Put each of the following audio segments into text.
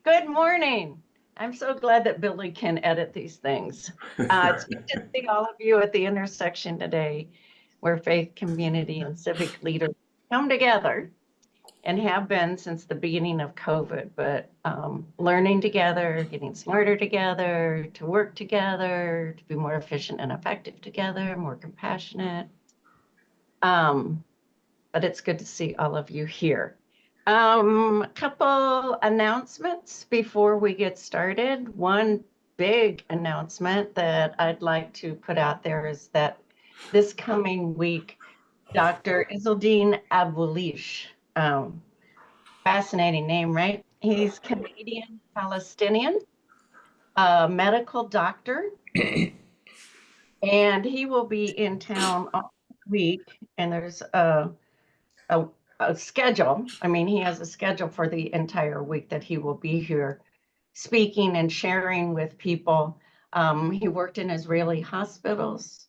Good morning. I'm so glad that Billy can edit these things. It's good to see all of you at the intersection today, where faith, community, and civic leaders come together and have been since the beginning of COVID, but learning together, getting smarter together, to work together, to be more efficient and effective together, more compassionate. But it's good to see all of you here. A couple announcements before we get started. One big announcement that I'd like to put out there is that this coming week, Dr. Izzeldine Aboulish, fascinating name, right? He's Canadian Palestinian, a medical doctor, and he will be in town all week. And there's a schedule. I mean, he has a schedule for the entire week that he will be here speaking and sharing with people. He worked in Israeli hospitals.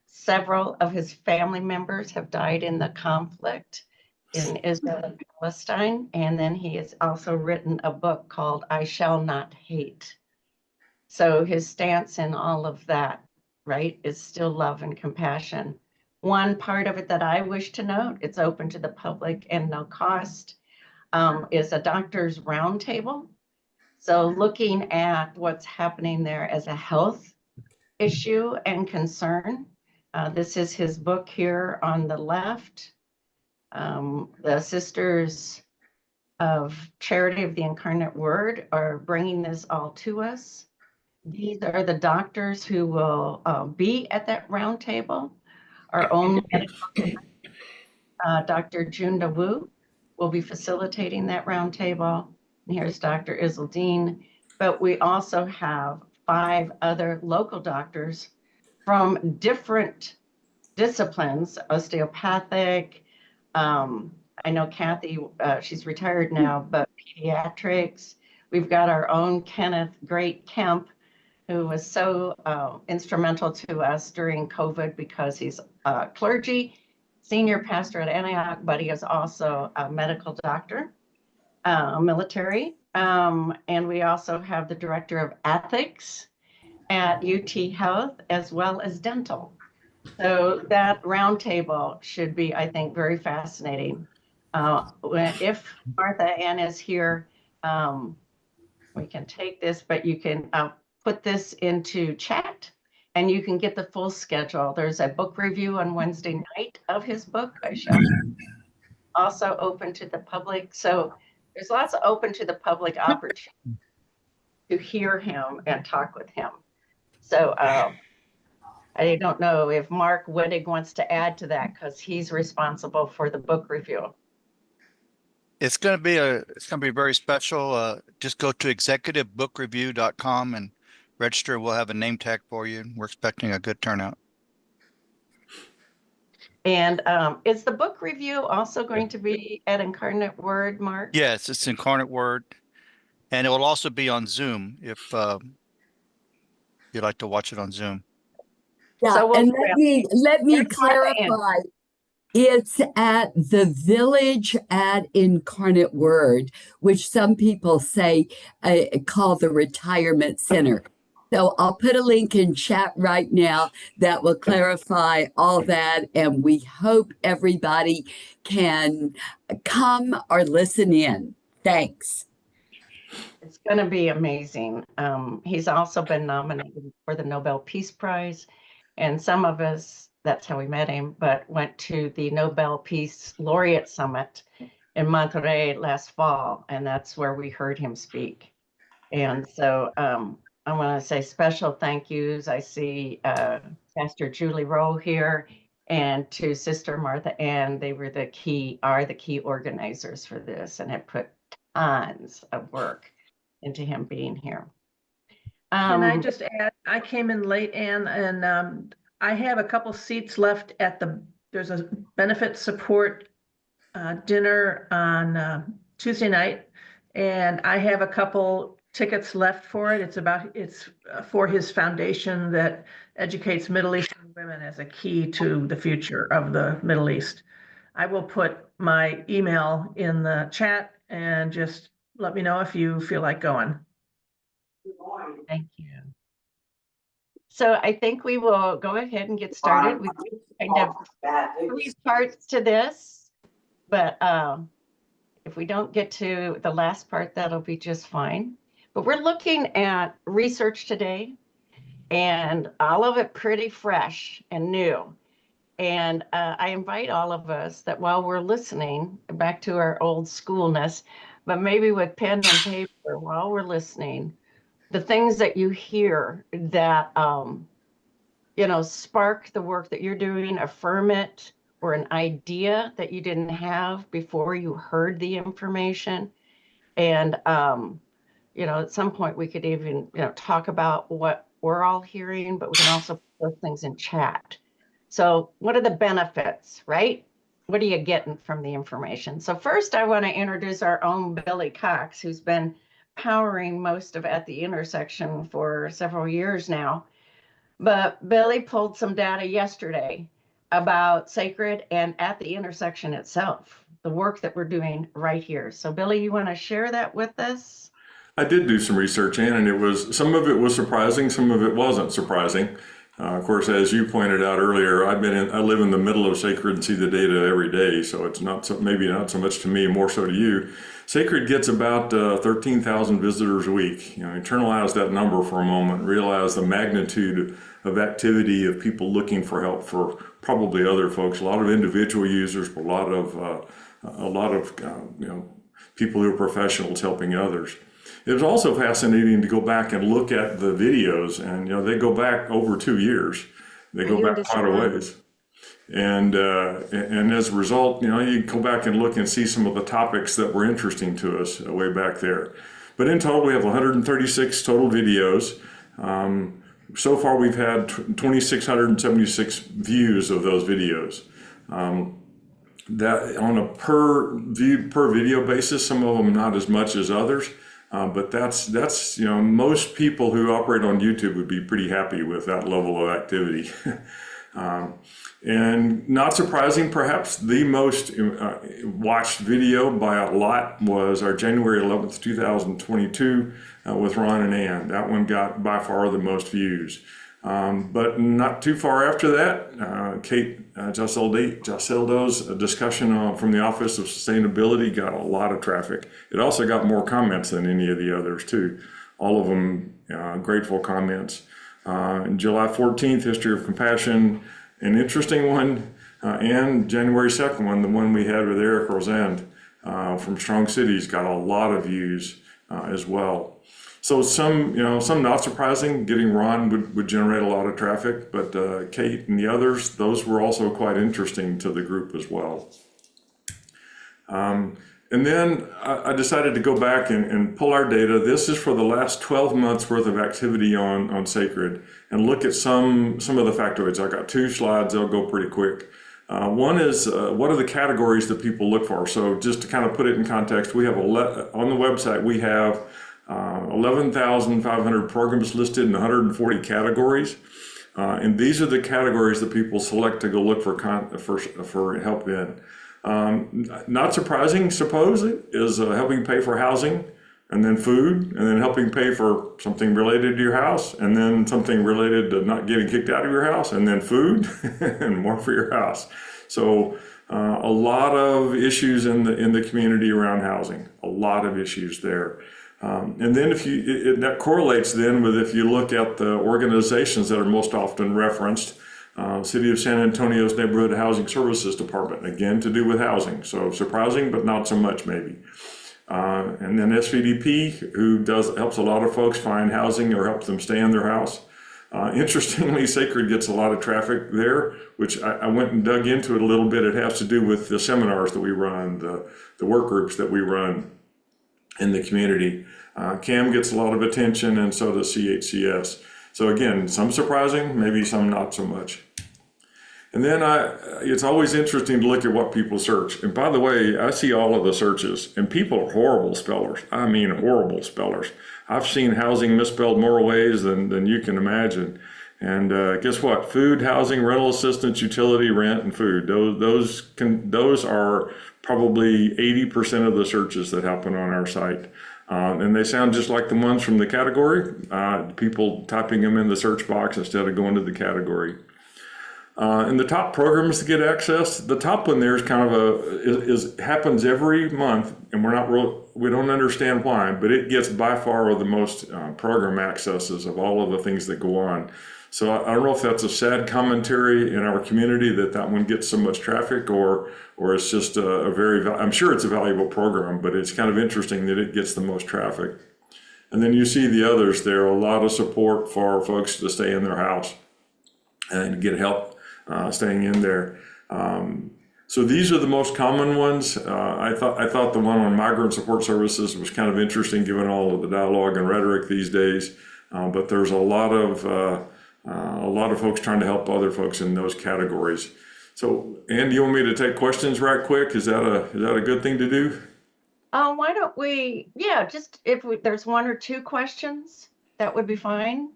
Several of his family members have died in the conflict in Israel and Palestine. And then he has also written a book called I Shall Not Hate. So his stance in all of that, right, is still love and compassion. One part of it that I wish to note, it's open to the public and no cost, is a doctor's roundtable. So looking at what's happening there as a health issue and concern. This is his book here on the left. The Sisters of Charity of the Incarnate Word are bringing this all to us. These are the doctors who will be at that roundtable. Our own medical Dr. Junda Wu will be facilitating that roundtable. And here's Dr. Izzeldine. But we also have 5 other local doctors from different disciplines, osteopathic. I know Kathy, she's retired now, but pediatrics. We've got our own Kenneth Great Kemp, who was so instrumental to us during COVID because he's a clergy, senior pastor at Antioch, but he is also a medical doctor, military. And we also have the director of ethics at UT Health, as well as dental. So that roundtable should be, I think, very fascinating. If Martha Ann is here, we can take this, but you can put this into chat and you can get the full schedule. There's a book review on Wednesday night of his book, I shall. Also open to the public. So there's lots of open to the public opportunity to hear him and talk with him. So I don't know if Mark Wittig wants to add to that because he's responsible for the book review. It's going to be very special. Just go to executivebookreview.com and register. We'll have a name tag for you. We're expecting a good turnout. And is the book review also going to be at Incarnate Word, Mark? Yes, it's Incarnate Word. And it will also be on Zoom if you'd like to watch it on Zoom. Yeah, so and let me clarify. It's at the Village at Incarnate Word, which some people say call the Retirement Center. So I'll put a link in chat right now that will clarify all that. And we hope everybody can come or listen in. Thanks. It's going to be amazing. He's also been nominated for the Nobel Peace Prize. And some of us, that's how we met him, but went to the Nobel Peace Laureate Summit in Monterey last fall. And that's where we heard him speak. And so I want to say special thank yous. I see Pastor Julie Rowe here and to Sister Martha Ann. They were the key organizers for this and have put tons of work into him being here. Can I just add, I came in late, Ann, and I have a couple seats left at there's a benefit support dinner on Tuesday night, and I have a couple tickets left for it. It's for his foundation that educates Middle Eastern women as a key to the future of the Middle East. I will put my email in the chat and just let me know if you feel like going. Thank you. So I think we will go ahead and get started. We kind of 3 parts to this, but if we don't get to the last part, that'll be just fine. But we're looking at research today, and all of it pretty fresh and new. And I invite all of us that while we're listening, back to our old schoolness, but maybe with pen and paper while we're listening, the things that you hear that, spark the work that you're doing, affirm it, or an idea that you didn't have before you heard the information. And, at some point we could even, talk about what we're all hearing, but we can also put those things in chat. So what are the benefits, right? What are you getting from the information? So first I want to introduce our own Billy Cox, who's been powering most of At the Intersection for several years now. But Billy pulled some data yesterday about Sacred and At the Intersection itself, the work that we're doing right here. So Billy, you want to share that with us? I did do some research, Ann, and some of it was surprising, some of it wasn't surprising. Of course, as you pointed out earlier, I live in the middle of Sacred and see the data every day, so it's maybe not so much to me, more so to you. Sacred gets about 13,000 visitors a week. Internalize that number for a moment, realize the magnitude of activity of people looking for help for probably other folks, a lot of individual users, but a lot of people who are professionals helping others. It was also fascinating to go back and look at the videos, and they go back over 2 years. They go back quite a ways, and as a result, you go back and look and see some of the topics that were interesting to us way back there. But in total, we have 136 total videos. So far, we've had 2,676 views of those videos. That on a per video basis, some of them not as much as others. But that's most people who operate on YouTube would be pretty happy with that level of activity. And not surprising, perhaps the most watched video by a lot was our January 11th, 2022 with Ron and Ann. That one got by far the most views. But not too far after that, Kate Giseldo's discussion from the Office of Sustainability got a lot of traffic. It also got more comments than any of the others too. All of them grateful comments. July 14th, History of Compassion, an interesting one, and January 2nd one, the one we had with Eric Rosand from Strong Cities, got a lot of views as well. So some not surprising. Getting Ron would generate a lot of traffic, but Kate and the others, those were also quite interesting to the group as well. And then I decided to go back and pull our data. This is for the last 12 months worth of activity on Sacred, and look at some of the factoids. I got 2 slides, they'll go pretty quick. One is what are the categories that people look for? So just to kind of put it in context, we have on the website, we have 11,500 programs listed in 140 categories. And these are the categories that people select to go look for help in. Not surprising, suppose it is helping pay for housing, and then food, and then helping pay for something related to your house, and then something related to not getting kicked out of your house, and then food and more for your house. So a lot of issues in the community around housing, a lot of issues there. And then that correlates then with if you look at the organizations that are most often referenced, City of San Antonio's Neighborhood Housing Services Department, again to do with housing. So surprising, but not so much maybe. And then SVDP, who helps a lot of folks find housing or helps them stay in their house. Interestingly, Sacred gets a lot of traffic there, which I went and dug into it a little bit. It has to do with the seminars that we run, the work groups that we run in the community. CAM gets a lot of attention, and so does CHCS. So again, some surprising, maybe some not so much. And then it's always interesting to look at what people search. And by the way, I see all of the searches, and people are horrible spellers. I mean, horrible spellers. I've seen housing misspelled more ways than you can imagine. And guess what? Food, housing, rental assistance, utility, rent, and food. Those are probably 80% of the searches that happen on our site. And they sound just like the ones from the category, people typing them in the search box instead of going to the category. And the top programs to get access, the top one there is kind of happens every month, and we don't understand why, but it gets by far the most program accesses of all of the things that go on. So I don't know if that's a sad commentary in our community that one gets so much traffic, or it's just I'm sure it's a valuable program, but it's kind of interesting that it gets the most traffic. And then you see the others there, a lot of support for folks to stay in their house and get help staying in there. So these are the most common ones. I thought the one on migrant support services was kind of interesting given all of the dialogue and rhetoric these days. But there's a lot of folks trying to help other folks in those categories. So, Ann, do you want me to take questions right quick? Is that a good thing to do? Why don't we, just if there's one or two questions, that would be fine.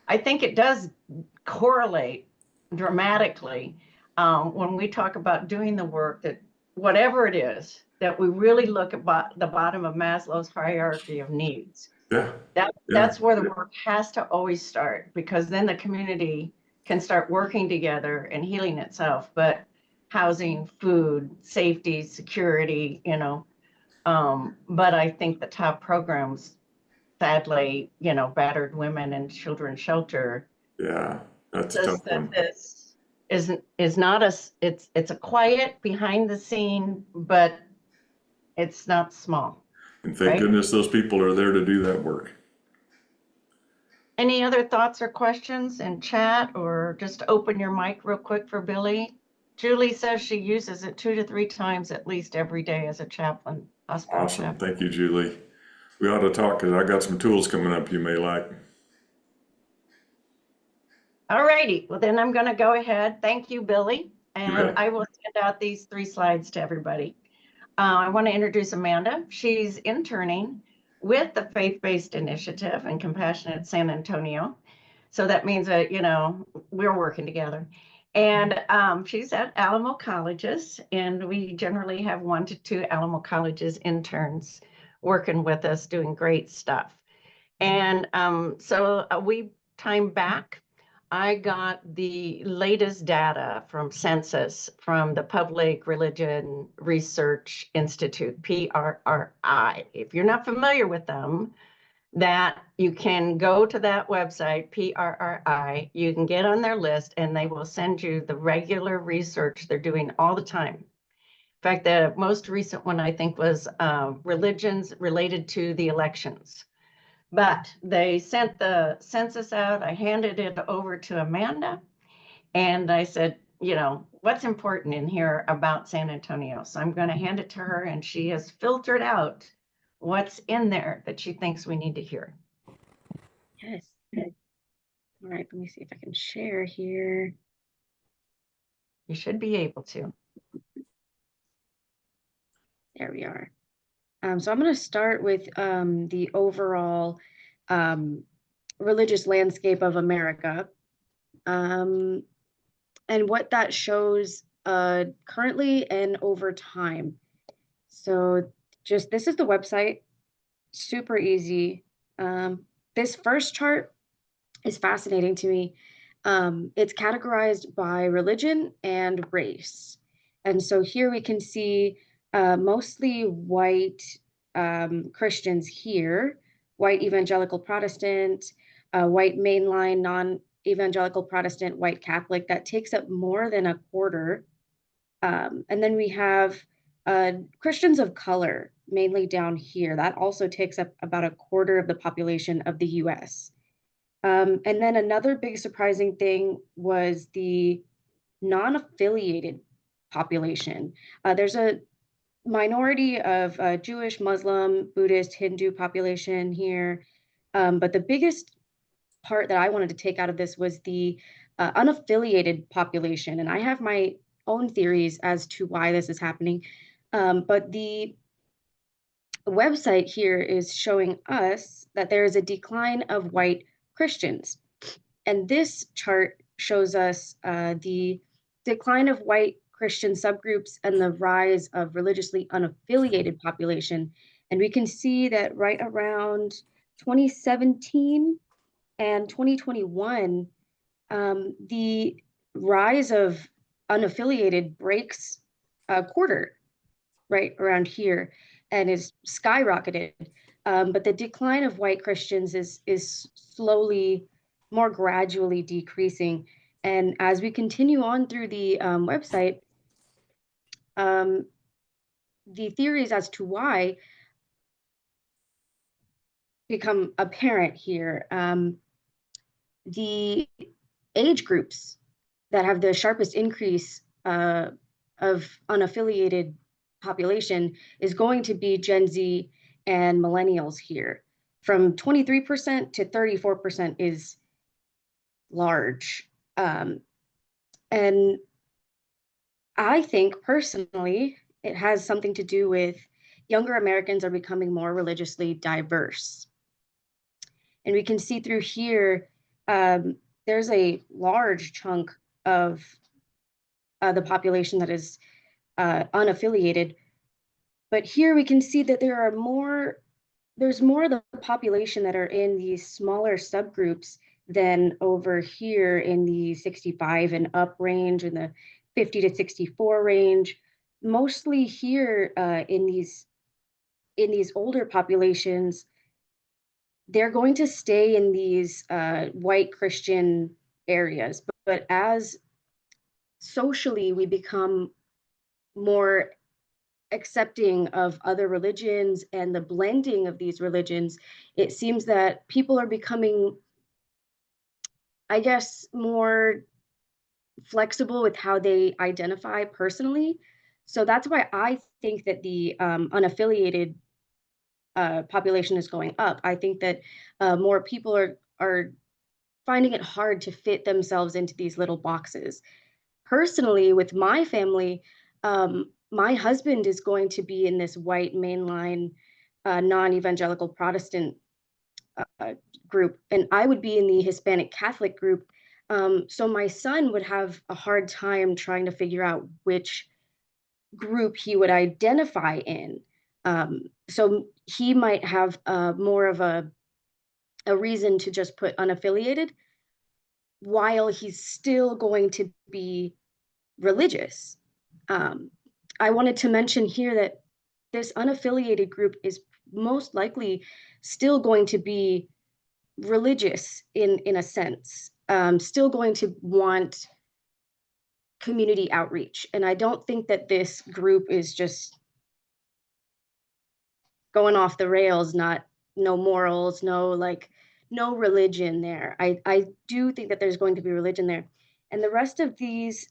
I think it does correlate dramatically when we talk about doing the work, that whatever it is, that we really look at the bottom of Maslow's hierarchy of needs. That's where the work has to always start, because then the community can start working together and healing itself. But housing, food, safety, security, but I think the top programs, sadly, battered women and children's shelter. Yeah, that's a tough one. This is not it's a quiet behind the scene, but it's not small. And thank goodness those people are there to do that work. Any other thoughts or questions in chat, or just open your mic real quick for Billy? Julie says she uses it 2 to 3 times at least every day as a chaplain. Awesome. Chaplain. Thank you, Julie. We ought to talk, because I got some tools coming up you may like. All righty. Well, then I'm going to go ahead. Thank you, Billy. And I will send out these 3 slides to everybody. I want to introduce Amanda. She's interning with the Faith-Based Initiative and Compassionate San Antonio. So that means that, we're working together. And she's at Alamo Colleges, and we generally have 1 to 2 Alamo Colleges interns working with us, doing great stuff. And so a wee time back, I got the latest data from Census, from the Public Religion Research Institute, PRRI. If you're not familiar with them, that you can go to that website, PRRI, you can get on their list, and they will send you the regular research they're doing all the time. In fact, the most recent one, I think, was religions related to the elections. But they sent the census out. I handed it over to Amanda, and I said, what's important in here about San Antonio? So I'm going to hand it to her, and she has filtered out what's in there that she thinks we need to hear. Yes. All right, let me see if I can share here. You should be able to. There we are. So I'm going to start with the overall religious landscape of America, and what that shows currently and over time. So this is the website, super easy. This first chart is fascinating to me. It's categorized by religion and race. And so here we can see mostly white Christians here, white evangelical Protestant, white mainline non-evangelical Protestant, white Catholic. That takes up more than a quarter. And then we have Christians of color, mainly down here. That also takes up about a quarter of the population of the US. And then another big surprising thing was the non-affiliated population. There's a minority of Jewish, Muslim, Buddhist, Hindu population here. But the biggest part that I wanted to take out of this was the unaffiliated population. And I have my own theories as to why this is happening. But the website here is showing us that there is a decline of white Christians. And this chart shows us the decline of white Christian subgroups and the rise of religiously unaffiliated population. And we can see that right around 2017 and 2021, the rise of unaffiliated breaks a quarter right around here and is skyrocketed. But the decline of white Christians is slowly, more gradually decreasing. And as we continue on through the website, the theories as to why become apparent here. The age groups that have the sharpest increase of unaffiliated population is going to be Gen Z and millennials here. From 23% to 34% is large. And I think personally, it has something to do with younger Americans are becoming more religiously diverse. And we can see through here, there's a large chunk of the population that is unaffiliated. But here we can see that there's more of the population that are in these smaller subgroups than over here in the 65 and up range and the 50 to 64 range. Mostly here in these older populations, they're going to stay in these white Christian areas. But as socially we become more accepting of other religions and the blending of these religions, it seems that people are becoming, I guess, more flexible with how they identify personally. So that's why I think that the unaffiliated population is going up. I think that more people are finding it hard to fit themselves into these little boxes. Personally, with my family, my husband is going to be in this white mainline non-evangelical Protestant group, and I would be in the Hispanic Catholic group. So my son would have a hard time trying to figure out which group he would identify in. So he might have more of a reason to just put unaffiliated, while he's still going to be religious. I wanted to mention here that this unaffiliated group is most likely still going to be religious in a sense, still going to want community outreach. And I don't think that this group is just going off the rails, no morals, no religion there. I do think that there's going to be religion there. And the rest of these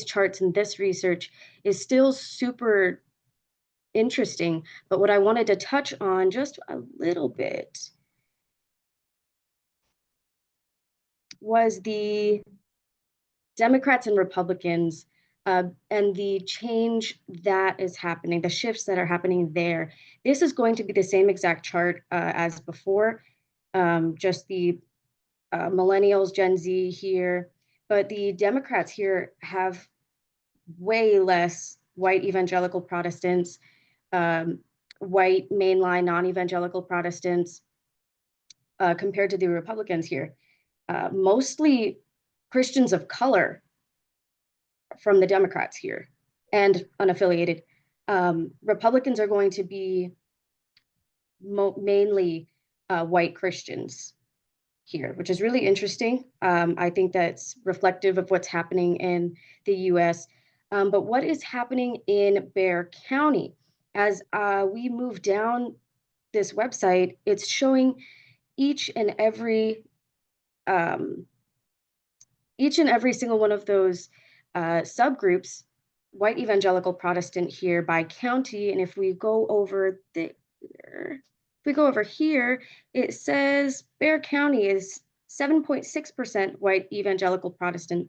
charts and this research is still super interesting. But what I wanted to touch on just a little bit was the Democrats and Republicans and the change that is happening, the shifts that are happening there. This is going to be the same exact chart as before, just the millennials, Gen Z here, but the Democrats here have way less white evangelical Protestants, white mainline non-evangelical Protestants compared to the Republicans here. Mostly Christians of color from the Democrats here and unaffiliated. Republicans are going to be mainly white Christians here, which is really interesting. I think that's reflective of what's happening in the US. But what is happening in Bexar County? As we move down this website, it's showing each and every single one of those subgroups, white evangelical Protestant here by county. And if we go over here, it says Bexar County is 7.6% white evangelical Protestant.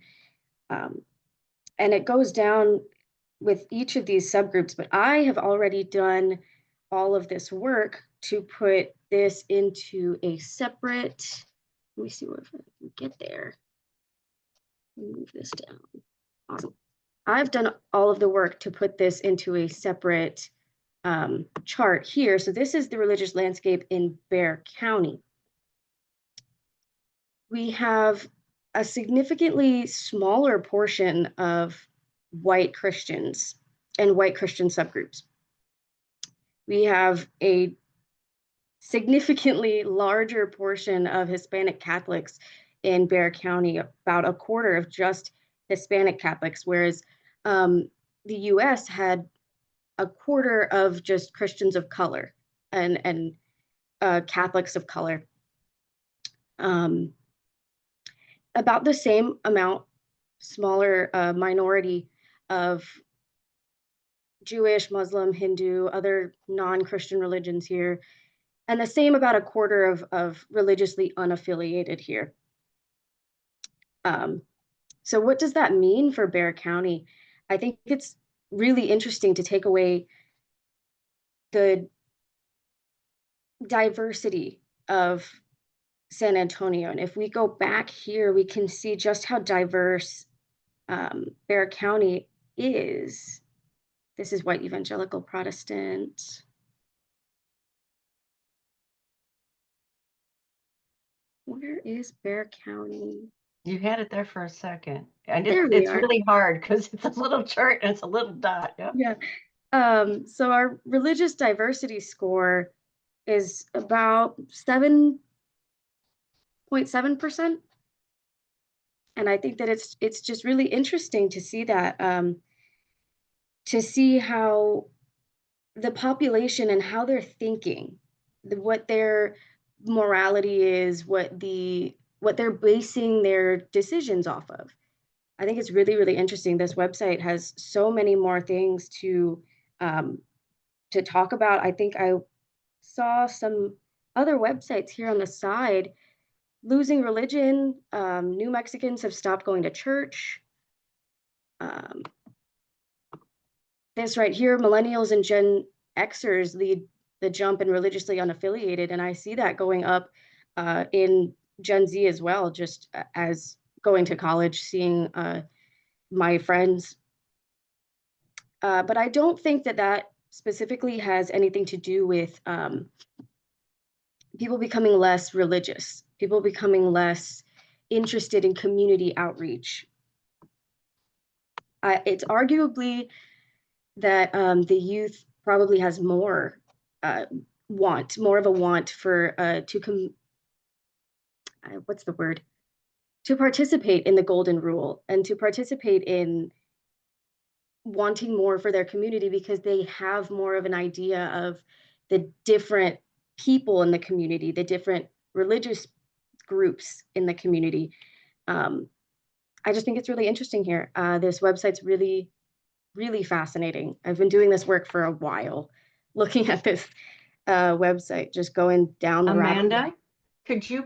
And it goes down with each of these subgroups, but I have already done all of this work to put this into a separate, let me see if I can get there. Move this down. Awesome. I've done all of the work to put this into a separate chart here. So this is the religious landscape in Bexar County. We have a significantly smaller portion of white Christians and white Christian subgroups. We have a significantly larger portion of Hispanic Catholics in Bexar County, about a quarter of just Hispanic Catholics, whereas the US had a quarter of just Christians of color and Catholics of color. About the same amount, smaller minority of Jewish, Muslim, Hindu, other non-Christian religions here, and the same about a quarter of religiously unaffiliated here. So what does that mean for Bexar County? I think it's really interesting to take away the diversity of San Antonio. And if we go back here, we can see just how diverse Bexar County is. This is white evangelical Protestant. Where is Bexar County? You had it there for a second. And There we it's are. really hard because it's a little chart and it's a little dot. Yep. Yeah. So our religious diversity score is about 7.7%. And I think that it's just really interesting to see that, to see how the population and how they're thinking, what their morality is, what they're basing their decisions off of. I think it's really, really interesting. This website has so many more things to talk about. I think I saw some other websites here on the side. Losing religion, New Mexicans have stopped going to church. This right here, millennials and Gen Xers lead the jump in religiously unaffiliated, and I see that going up in Gen Z as well, just as going to college, seeing my friends. But I don't think that specifically has anything to do with people becoming less religious, people becoming less interested in community outreach. It's arguably that the youth probably has more of a want for to participate in the golden rule and to participate in wanting more for their community, because they have more of an idea of the different people in the community, the different religious groups in the community. I just think it's really interesting here. This website's really, really fascinating. I've been doing this work for a while, looking at this website, just going down the rabbit hole. Amanda, could you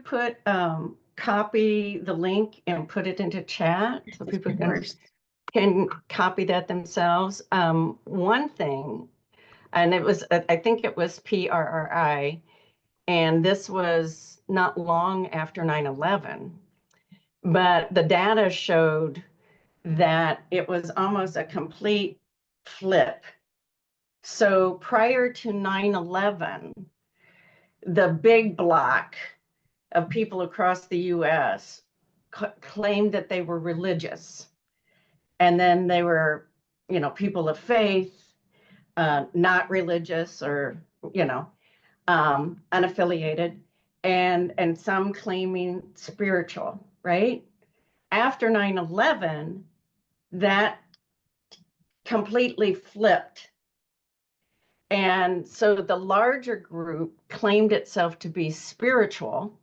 copy the link and put it into chat so people can copy that themselves? One thing, and I think it was PRRI, and this was not long after 9/11, but the data showed that it was almost a complete flip. So prior to 9/11, the big block of people across the US claimed that they were religious. And then they were, people of faith, not religious, or, unaffiliated, and some claiming spiritual, right? After 9/11, that completely flipped. And so the larger group claimed itself to be spiritual,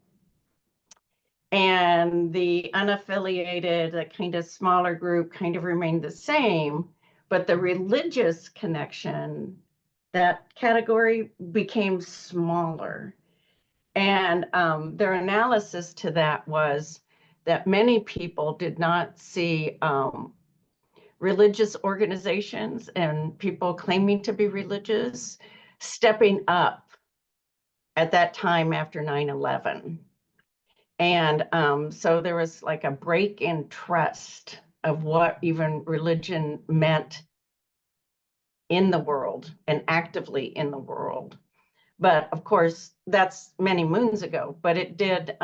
and the unaffiliated, the kind of smaller group, kind of remained the same, but the religious connection, that category became smaller. And their analysis to that was that many people did not see religious organizations and people claiming to be religious stepping up at that time after 9/11. And so there was like a break in trust of what even religion meant in the world and actively in the world. But of course, that's many moons ago, but it did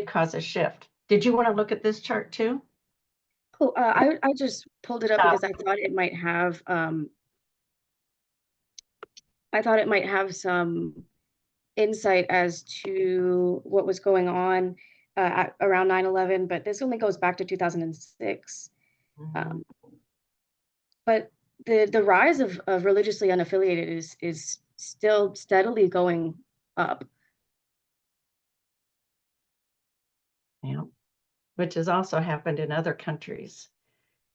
cause a shift. Did you want to look at this chart too? Cool. I just pulled it up because I thought it might have some insight as to what was going on around 9/11, but this only goes back to 2006. But the rise of religiously unaffiliated is still steadily going up. Yeah, which has also happened in other countries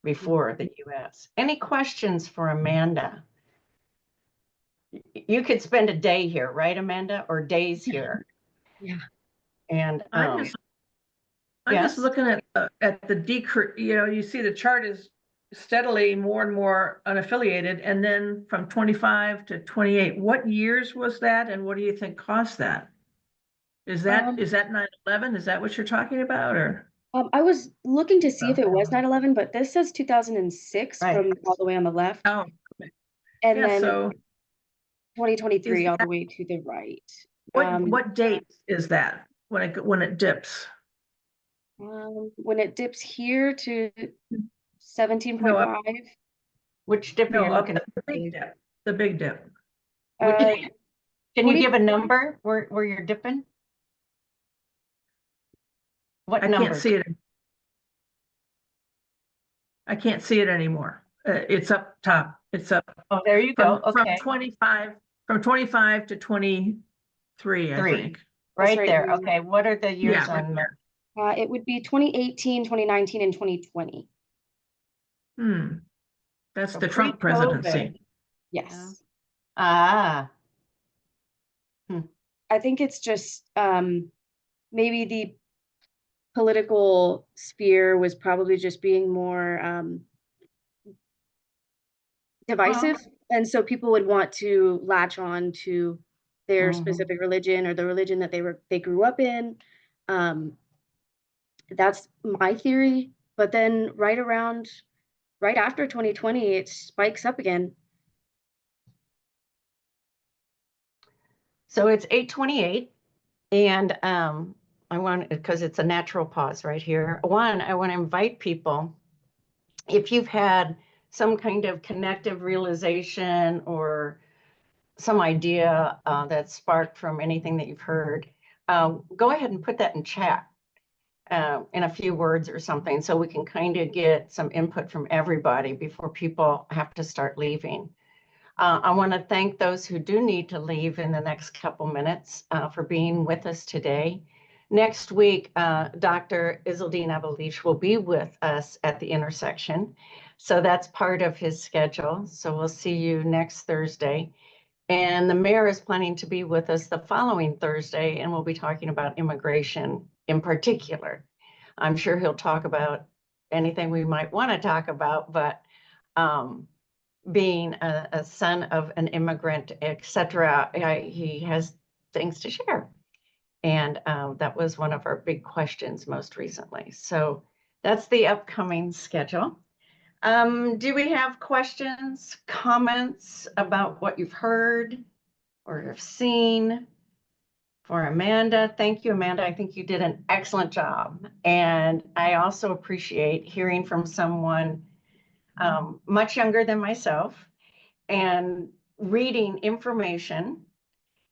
before the US. Any questions for Amanda? You could spend a day here, right, Amanda, or days here? Yeah. And I'm just looking at the decrease. You see the chart is steadily more and more unaffiliated, and then from 25 to 28. What years was that, and what do you think caused that? Is that 9/11? Is that what you're talking about, or? I was looking to see if it was 9/11, but this says 2006 from all the way on the left. Oh, and yeah, then so 2023 all the way to the right. What date is that when it dips? When it dips here to 17.5. which dip are you looking at? The big dip. The big dip. Can you give a number where you're dipping? What number? I can't see it. I can't see it anymore. It's up top. It's up. Oh, there you go. Okay. From 25 to 23, I think. Right there. Okay. What are the years on there? It would be 2018, 2019, and 2020. That's the Trump presidency. Yes. Ah. I think it's just maybe the political sphere was probably just being more divisive, and so people would want to latch on to their specific religion or the religion that they grew up in. That's my theory. But then right after 2020, it spikes up again. So it's 8:28, and I want, because it's a natural pause right here. One, I want to invite people, if you've had some kind of connective realization or some idea that sparked from anything that you've heard, go ahead and put that in chat in a few words or something, so we can kind of get some input from everybody before people have to start leaving. I want to thank those who do need to leave in the next couple minutes for being with us today. Next week, Dr. Izzaldine Abelish will be with us at the intersection. So that's part of his schedule. So we'll see you next Thursday. And the mayor is planning to be with us the following Thursday, and we'll be talking about immigration in particular. I'm sure he'll talk about anything we might want to talk about, but being a son of an immigrant, etc., he has things to share. And that was one of our big questions most recently. So that's the upcoming schedule. Do we have questions, comments about what you've heard or have seen? For Amanda, thank you, Amanda. I think you did an excellent job. And I also appreciate hearing from someone much younger than myself and reading information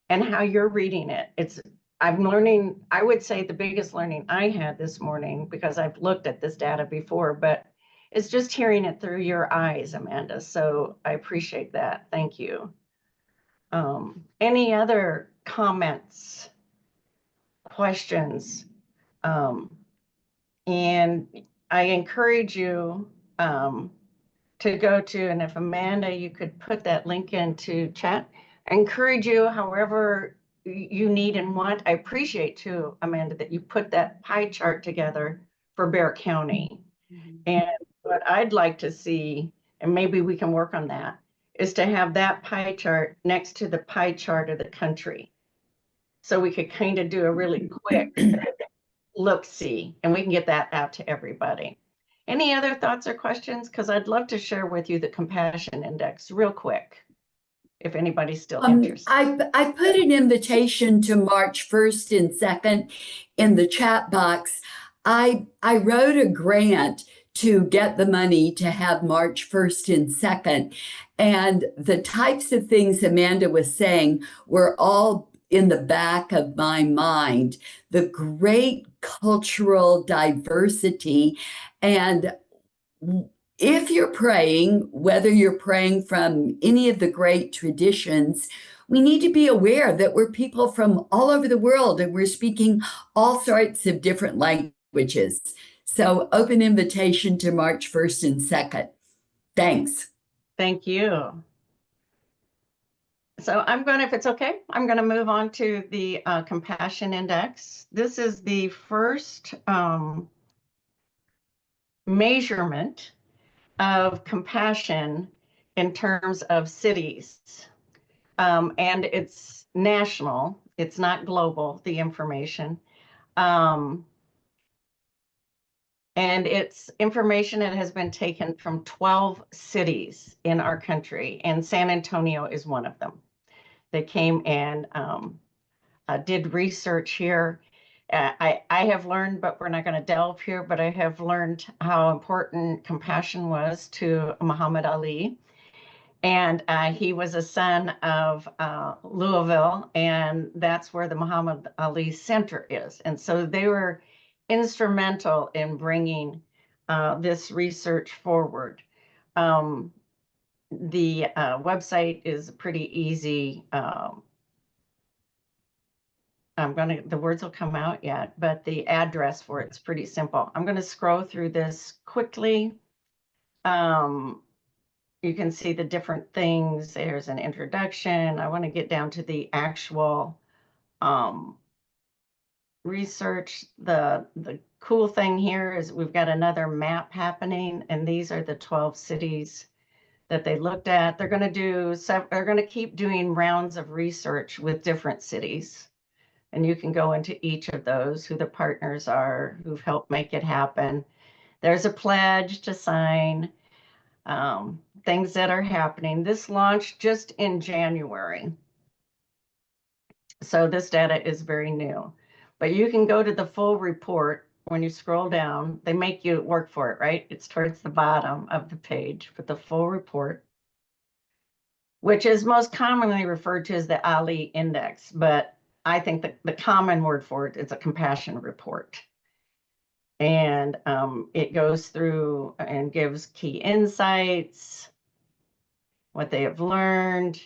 and how you're reading it. I'm learning, I would say the biggest learning I had this morning, because I've looked at this data before, but it's just hearing it through your eyes, Amanda. So I appreciate that. Thank you. Any other comments, questions? And I encourage you to go to, and if Amanda, you could put that link into chat. I encourage you, however you need and want. I appreciate too, Amanda, that you put that pie chart together for Bexar County. And what I'd like to see, and maybe we can work on that, is to have that pie chart next to the pie chart of the country. So we could kind of do a really quick look-see, and we can get that out to everybody. Any other thoughts or questions? Because I'd love to share with you the compassion index real quick, if anybody's still interested. I put an invitation to March 1st and 2nd in the chat box. I wrote a grant to get the money to have March 1st and 2nd. And the types of things Amanda was saying were all in the back of my mind. The great cultural diversity. And if you're praying, whether you're praying from any of the great traditions, we need to be aware that we're people from all over the world and we're speaking all sorts of different languages. So open invitation to March 1st and 2nd. Thanks. Thank you. So if it's okay, I'm going to move on to the compassion index. This is the first measurement of compassion in terms of cities. And it's national, it's not global, the information. And it's information that has been taken from 12 cities in our country, and San Antonio is one of them. They came and did research here. I have learned, but we're not going to delve here, but I have learned how important compassion was to Muhammad Ali. And he was a son of Louisville, and that's where the Muhammad Ali Center is. And so they were instrumental in bringing this research forward. The website is pretty easy. The words will come out yet, but the address for it's pretty simple. I'm going to scroll through this quickly. You can see the different things. There's an introduction. I want to get down to the actual research. The cool thing here is we've got another map happening, and these are the 12 cities that they looked at. They're going to keep doing rounds of research with different cities. And you can go into each of those, who the partners are, who've helped make it happen. There's a pledge to sign, things that are happening. This launched just in January. So this data is very new. But you can go to the full report. When you scroll down, they make you work for it, right? It's towards the bottom of the page for the full report, which is most commonly referred to as the Ali Index, but I think that the common word for it is a compassion report. And it goes through and gives key insights, what they have learned.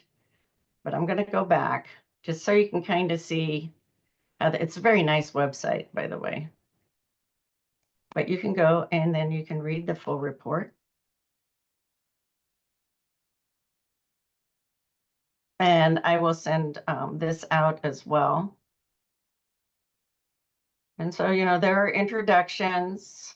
But I'm going to go back just so you can kind of see how it's a very nice website, by the way. But you can go and then you can read the full report. And I will send this out as well. And so, there are introductions.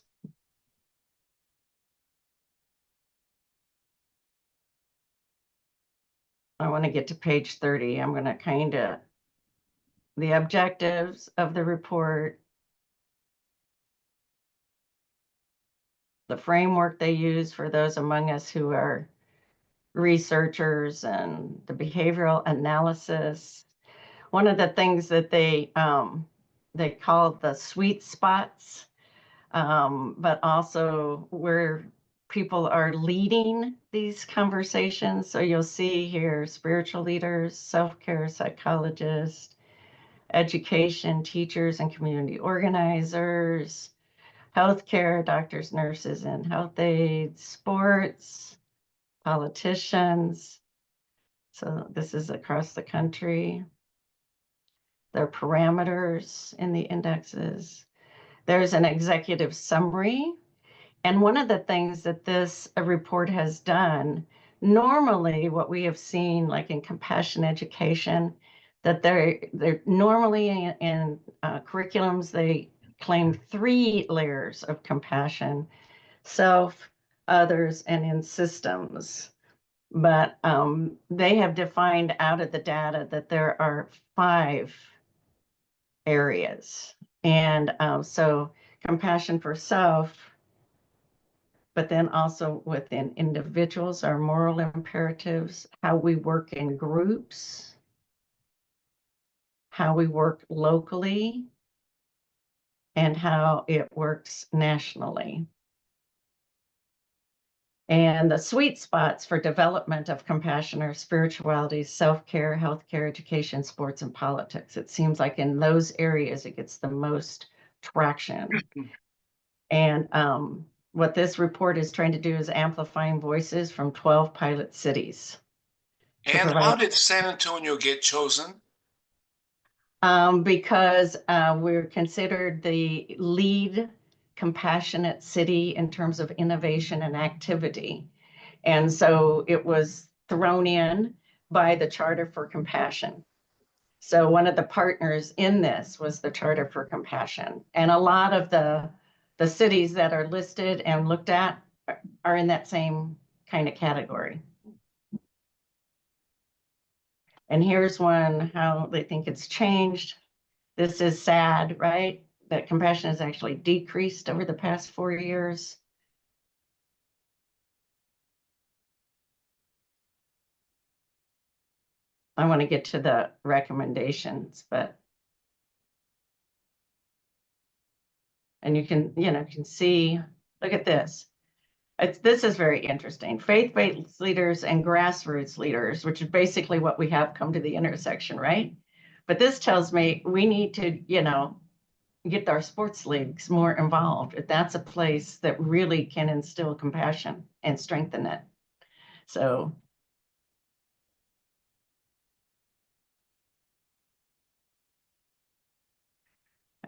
I want to get to page 30. I'm going to the objectives of the report, the framework they use for those among us who are researchers, and the behavioral analysis. One of the things that they call the sweet spots, but also where people are leading these conversations. So you'll see here spiritual leaders, self-care psychologists, education, teachers and community organizers, healthcare, doctors, nurses, and health aides, sports, politicians. So this is across the country. There are parameters in the indexes. There's an executive summary. And one of the things that this report has done, normally what we have seen, like in compassion education, that they're normally in curriculums, they claim 3 layers of compassion: self, others, and in systems. But they have defined out of the data that there are 5 areas. And so compassion for self but then also within individuals, our moral imperatives, how we work in groups, how we work locally, and how it works nationally. And the sweet spots for development of compassion are spirituality, self-care, healthcare, education, sports, and politics. It seems like in those areas, it gets the most traction. And what this report is trying to do is amplifying voices from 12 pilot cities. And how did San Antonio get chosen? Because we're considered the lead compassionate city in terms of innovation and activity. And so it was thrown in by the Charter for Compassion. So one of the partners in this was the Charter for Compassion. And a lot of the cities that are listed and looked at are in that same kind of category. And here's one, how they think it's changed. This is sad, right? That compassion has actually decreased over the past 4 years. I want to get to the recommendations, and you can see, look at this. This is very interesting. Faith-based leaders and grassroots leaders, which is basically what we have come to the intersection, right? But this tells me we need to, get our sports leagues more involved. That's a place that really can instill compassion and strengthen it. So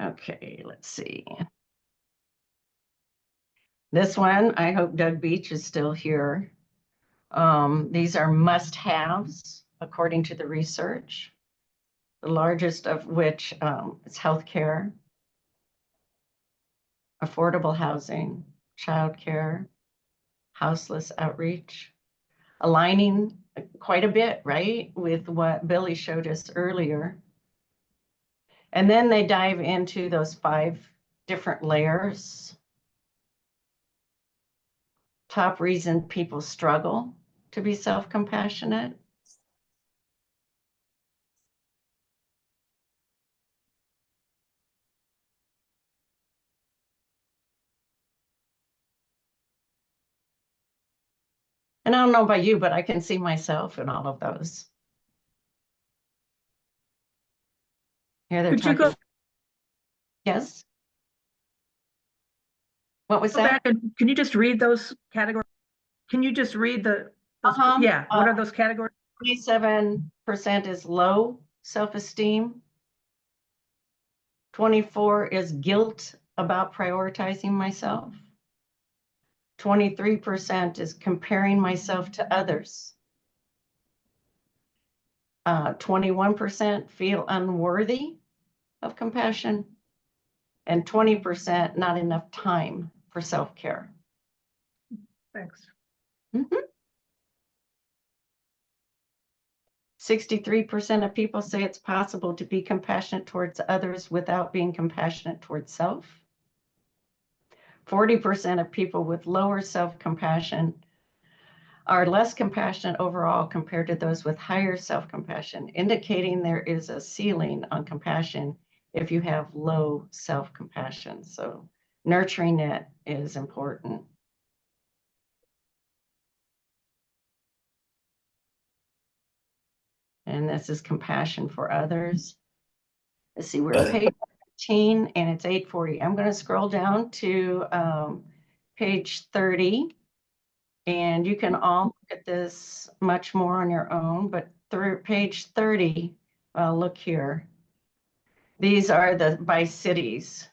okay, let's see. This one, I hope Doug Beach is still here. These are must-haves according to the research, the largest of which is healthcare, affordable housing, childcare, houseless outreach, aligning quite a bit, right, with what Billy showed us earlier. And then they dive into those 5 different layers. Top reason people struggle to be self-compassionate. And I don't know about you, but I can see myself in all of those. Here they're talking. Yes. What was that? Can you just read those categories? Can you just read the? Yeah. What are those categories? 27% is low self-esteem. 24 is guilt about prioritizing myself. 23% is comparing myself to others. 21% feel unworthy of compassion, and 20% not enough time for self-care. Thanks. 63% of people say it's possible to be compassionate towards others without being compassionate towards self. 40% of people with lower self-compassion are less compassionate overall compared to those with higher self-compassion, indicating there is a ceiling on compassion if you have low self-compassion. So nurturing it is important. And this is compassion for others. Let's see, we're page 15 and it's 8:40. I'm going to scroll down to page 30. And you can all look at this much more on your own, but through page 30, look here. These are by cities.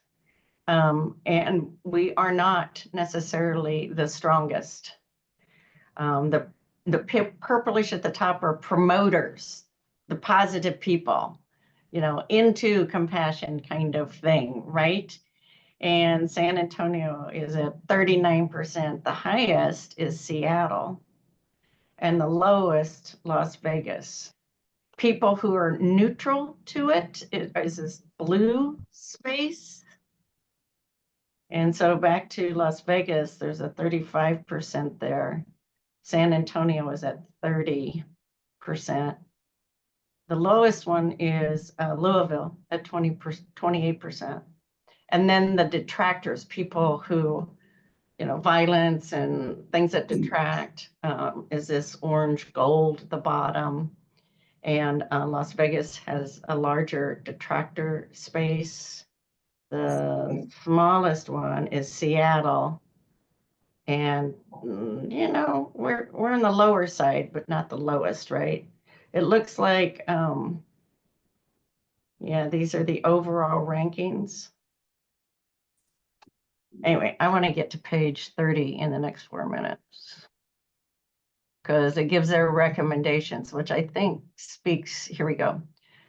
And we are not necessarily the strongest. The purplish at the top are promoters, the positive people, into compassion kind of thing, right? And San Antonio is at 39%. The highest is Seattle, and the lowest, Las Vegas. People who are neutral to it is this blue space. And so back to Las Vegas, there's a 35% there. San Antonio is at 30%. The lowest one is Louisville at 28%. And then the detractors, people who, violence and things that detract, is this orange gold at the bottom. And Las Vegas has a larger detractor space. The smallest one is Seattle. And, we're on the lower side, but not the lowest, right? It looks like, these are the overall rankings. Anyway, I want to get to page 30 in the next 4 minutes because it gives their recommendations, which I think speaks, here we go.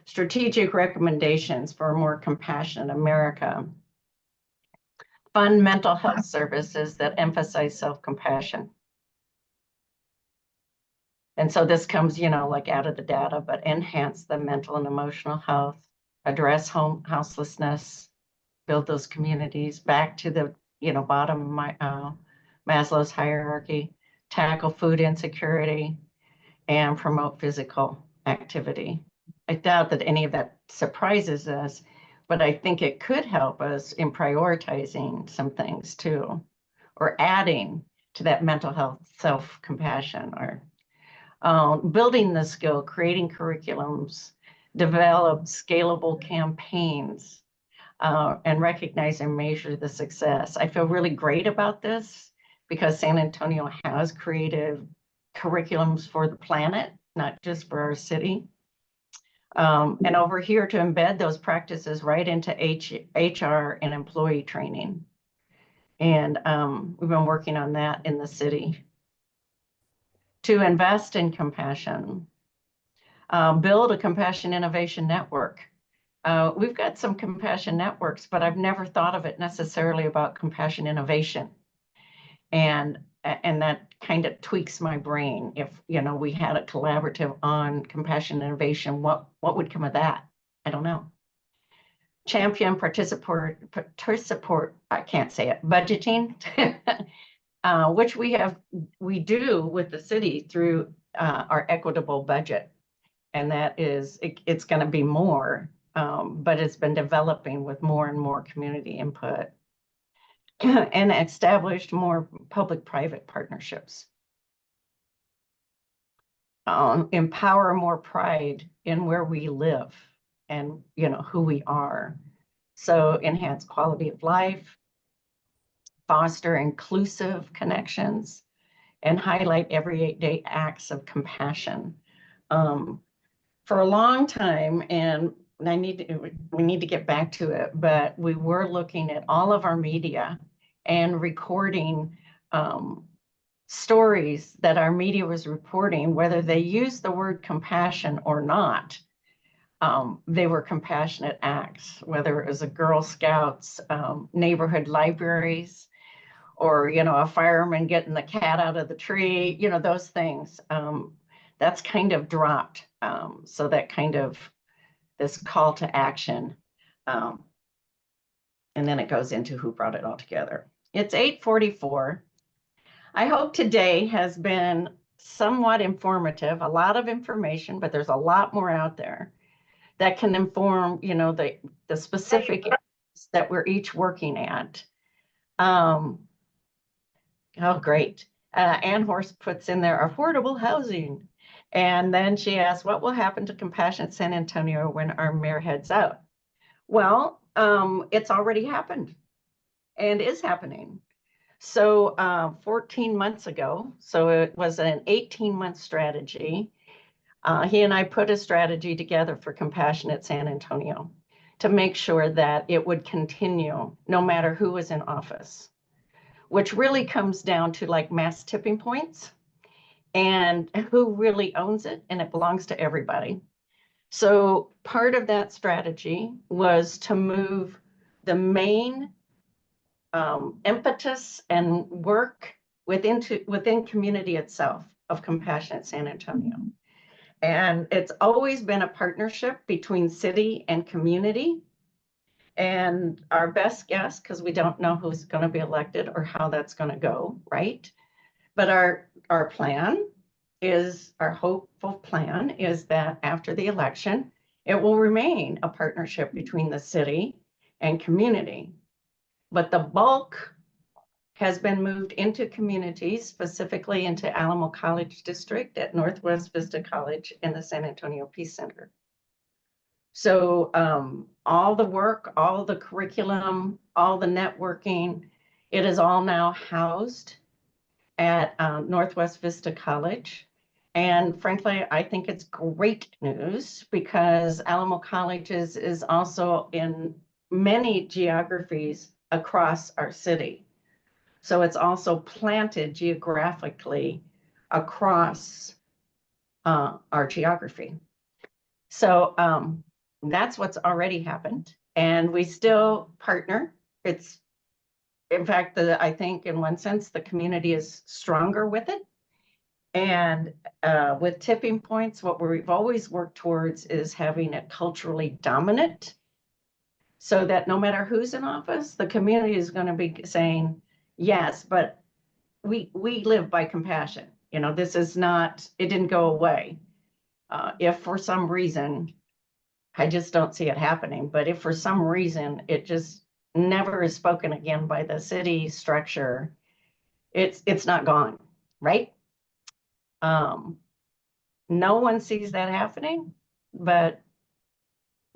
Strategic recommendations for a more compassionate America. Fund mental health services that emphasize self-compassion. And so this comes, like out of the data, but enhance the mental and emotional health, address houselessness, build those communities back to the, bottom of my Maslow's hierarchy, tackle food insecurity, and promote physical activity. I doubt that any of that surprises us, but I think it could help us in prioritizing some things too, or adding to that mental health self-compassion, or building the skill, creating curriculums, develop scalable campaigns, and recognize and measure the success. I feel really great about this because San Antonio has created curriculums for the planet, not just for our city. And over here to embed those practices right into HR and employee training. And we've been working on that in the city. To invest in compassion, build a compassion innovation network. We've got some compassion networks, but I've never thought of it necessarily about compassion innovation. And that kind of tweaks my brain. If, we had a collaborative on compassion innovation, what would come of that? I don't know. Champion participate, I can't say it, budgeting, which we do with the city through our equitable budget. And that is, it's going to be more, but it's been developing with more and more community input. And established more public-private partnerships. Empower more pride in where we live and, who we are. So enhance quality of life, foster inclusive connections, and highlight everyday acts of compassion. For a long time, and we need to get back to it, but we were looking at all of our media and recording stories that our media was reporting, whether they used the word compassion or not. They were compassionate acts, whether it was a Girl Scouts, neighborhood libraries, or, a fireman getting the cat out of the tree, those things. That's kind of dropped. So that kind of this call to action. And then it goes into who brought it all together. It's 8:44. I hope today has been somewhat informative, a lot of information, but there's a lot more out there that can inform, the specific areas that we're each working at. Oh, great. Ann Horst puts in there affordable housing. And then she asks, what will happen to Compassionate San Antonio when our mayor heads out? Well, it's already happened and is happening. So 14 months ago, so it was an 18-month strategy. He and I put a strategy together for Compassionate San Antonio to make sure that it would continue no matter who was in office, which really comes down to like mass tipping points and who really owns it, and it belongs to everybody. So part of that strategy was to move the main impetus and work within community itself of Compassionate San Antonio. And it's always been a partnership between city and community. And our best guess, because we don't know who's going to be elected or how that's going to go, right? But our plan is, our hopeful plan is that after the election, it will remain a partnership between the city and community. But the bulk has been moved into communities, specifically into Alamo College District at Northwest Vista College and the San Antonio Peace Center. So all the work, all the curriculum, all the networking, it is all now housed at Northwest Vista College. And frankly, I think it's great news because Alamo College is also in many geographies across our city. So it's also planted geographically across our geography. So that's what's already happened. And we still partner. It's, in fact, I think in one sense, the community is stronger with it. And with tipping points, what we've always worked towards is having it culturally dominant so that no matter who's in office, the community is going to be saying, yes, but we live by compassion. You know, this is not, it didn't go away. If for some reason, I just don't see it happening, but if for some reason it just never is spoken again by the city structure, it's not gone, right? No one sees that happening, but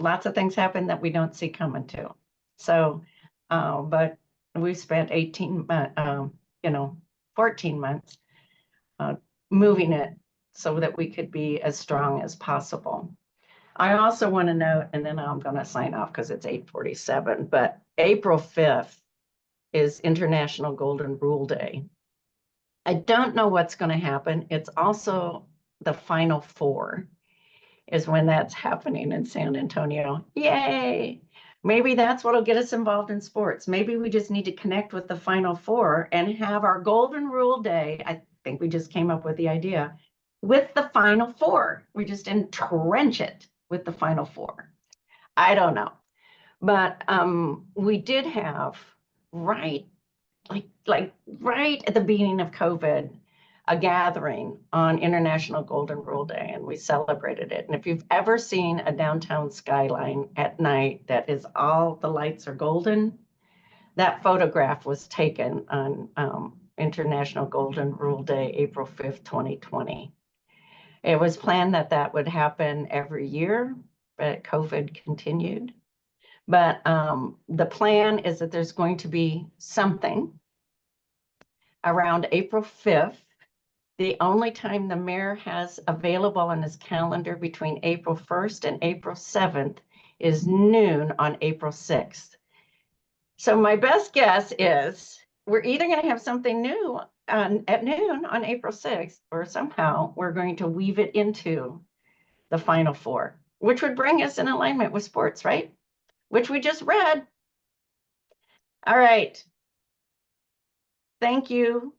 lots of things happen that we don't see coming too. So, but we spent 18 months, 14 months moving it so that we could be as strong as possible. I also want to note, and then I'm going to sign off because it's 8:47, but April 5th is International Golden Rule Day. I don't know what's going to happen. It's also the Final Four is when that's happening in San Antonio. Yay! Maybe that's what'll get us involved in sports. Maybe we just need to connect with the Final Four and have our Golden Rule Day. I think we just came up with the idea with the Final Four. We just entrench it with the Final Four. I don't know. But we did have right at the beginning of COVID, a gathering on International Golden Rule Day, and we celebrated it. And if you've ever seen a downtown skyline at night that is all the lights are golden, that photograph was taken on International Golden Rule Day, April 5th, 2020. It was planned that that would happen every year, but COVID continued. But the plan is that there's going to be something around April 5th. The only time the mayor has available on his calendar between April 1st and April 7th is noon on April 6th. So my best guess is we're either going to have something new at noon on April 6th, or somehow we're going to weave it into the Final Four, which would bring us in alignment with sports, right? Which we just read. All right. Thank you